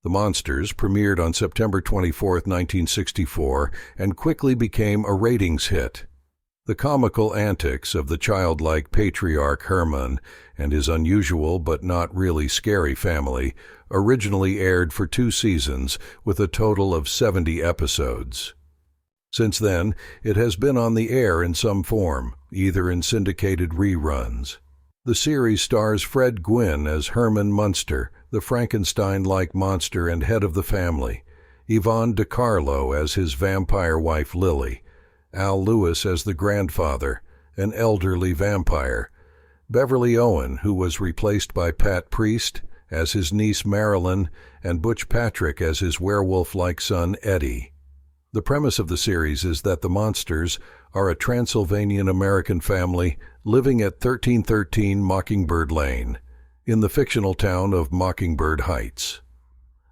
The Monsters premiered on September 24, 1964, and quickly became a ratings hit. The comical antics of the childlike patriarch Herman and his unusual but not really scary family originally aired for 2 seasons with a total of 70 episodes. Since then, it has been on the air in some form, either in syndicated reruns. The series stars Fred Gwynne as Herman Munster, the Frankenstein-like monster and head of the family, Yvonne DiCarlo as his vampire wife Lily, Al Lewis as the grandfather, an elderly vampire, Beverly Owen, who was replaced by Pat Priest, as his niece Marilyn, and Butch Patrick as his werewolf-like son Eddie. The premise of the series is that the Monsters are a Transylvanian-American family living at 1313 Mockingbird Lane, in the fictional town of Mockingbird Heights.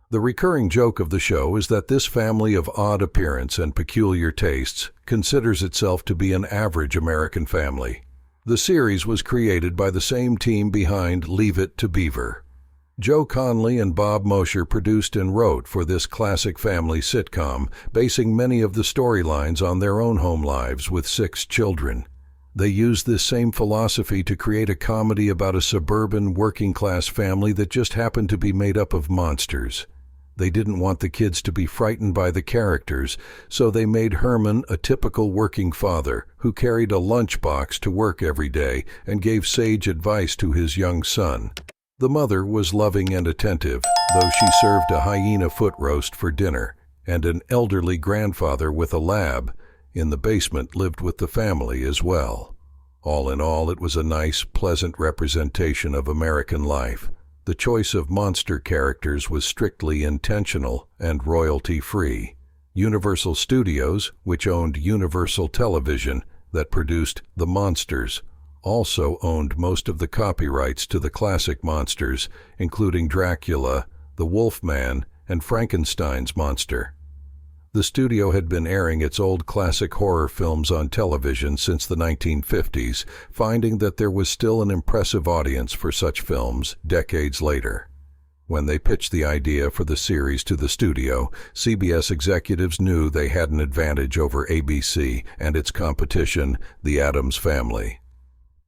The recurring joke of the show is that this family of odd appearance and peculiar tastes considers itself to be an average American family. The series was created by the same team behind Leave It to Beaver. Joe Conley and Bob Mosher produced and wrote for this classic family sitcom, basing many of the storylines on their own home lives with 6 children. They used this same philosophy to create a comedy about a suburban working-class family that just happened to be made up of monsters. They didn't want the kids to be frightened by the characters, so they made Herman a typical working father who carried a lunchbox to work every day and gave sage advice to his young son. The mother was loving and attentive, though she served a hyena foot roast for dinner, and an elderly grandfather with a lab in the basement lived with the family as well. All in all, it was a nice, pleasant representation of American life. The choice of monster characters was strictly intentional and royalty-free. Universal Studios, which owned Universal Television, that produced The Monsters, also owned most of the copyrights to the classic monsters, including Dracula, the Wolfman, and Frankenstein's monster. The studio had been airing its old classic horror films on television since the 1950s, finding that there was still an impressive audience for such films decades later. When they pitched the idea for the series to the studio, CBS executives knew they had an advantage over ABC and its competition, the Addams Family.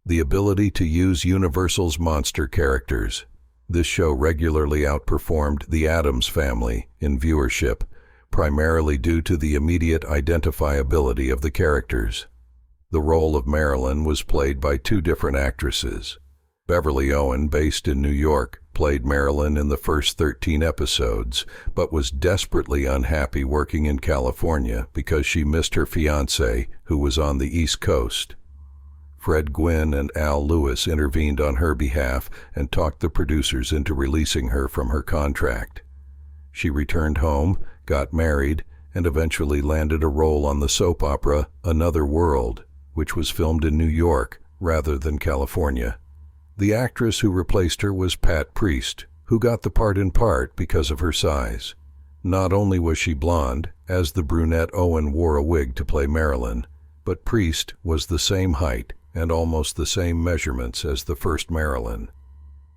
The ability to use Universal's monster characters. This show regularly outperformed The Addams Family in viewership, primarily due to the immediate identifiability of the characters. The role of Marilyn was played by 2 different actresses. Beverly Owen, based in New York, played Marilyn in the first 13 episodes, but was desperately unhappy working in California because she missed her fiancé, who was on the East Coast. Fred Gwynne and Al Lewis intervened on her behalf and talked the producers into releasing her from her contract. She returned home, got married, and eventually landed a role on the soap opera Another World, which was filmed in New York rather than California. The actress who replaced her was Pat Priest, who got the part in part because of her size. Not only was she blonde, as the brunette Owen wore a wig to play Marilyn, but Priest was the same height and almost the same measurements as the first Marilyn.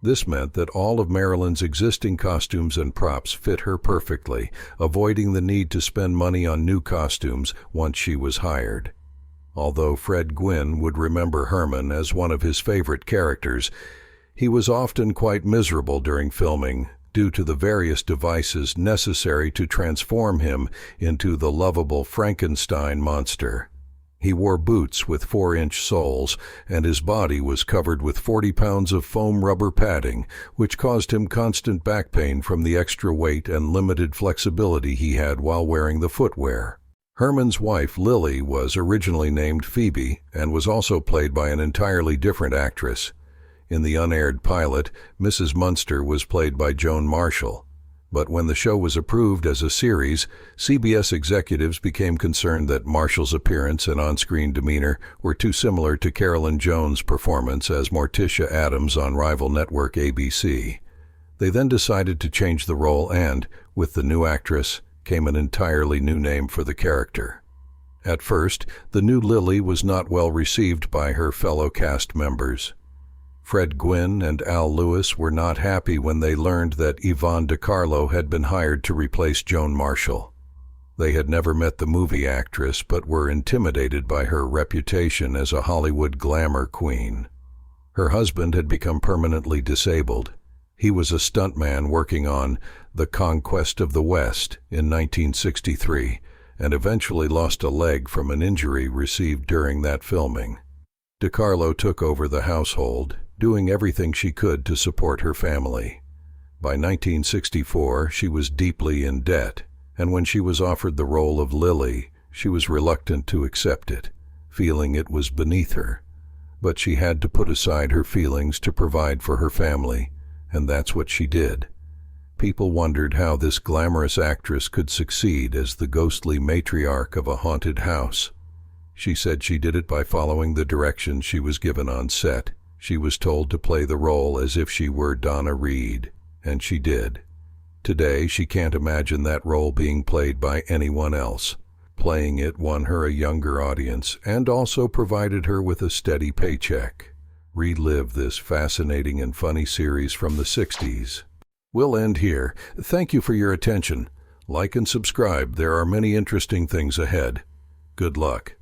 This meant that all of Marilyn's existing costumes and props fit her perfectly, avoiding the need to spend money on new costumes once she was hired. Although Fred Gwynne would remember Herman as one of his favorite characters, he was often quite miserable during filming due to the various devices necessary to transform him into the lovable Frankenstein monster. He wore boots with 4-inch soles, and his body was covered with 40 pounds of foam rubber padding, which caused him constant back pain from the extra weight and limited flexibility he had while wearing the footwear. Herman's wife, Lily, was originally named Phoebe and was also played by an entirely different actress. In the unaired pilot, Mrs. Munster was played by Joan Marshall. But when the show was approved as a series, CBS executives became concerned that Marshall's appearance and on-screen demeanor were too similar to Carolyn Jones' performance as Morticia Addams on rival network ABC. They then decided to change the role and, with the new actress, came an entirely new name for the character. At first, the new Lily was not well received by her fellow cast members. Fred Gwynne and Al Lewis were not happy when they learned that Yvonne DiCarlo had been hired to replace Joan Marshall. They had never met the movie actress, but were intimidated by her reputation as a Hollywood glamour queen. Her husband had become permanently disabled. He was a stuntman working on The Conquest of the West in 1963, and eventually lost a leg from an injury received during that filming. DiCarlo took over the household, doing everything she could to support her family. By 1964, she was deeply in debt, and when she was offered the role of Lily, she was reluctant to accept it, feeling it was beneath her. But she had to put aside her feelings to provide for her family, and that's what she did. People wondered how this glamorous actress could succeed as the ghostly matriarch of a haunted house. She said she did it by following the directions she was given on set. She was told to play the role as if she were Donna Reed, and she did. Today, she can't imagine that role being played by anyone else. Playing it won her a younger audience and also provided her with a steady paycheck. Relive this fascinating and funny series from the 60s. We'll end here. Thank you for your attention. Like and subscribe. There are many interesting things ahead. Good luck.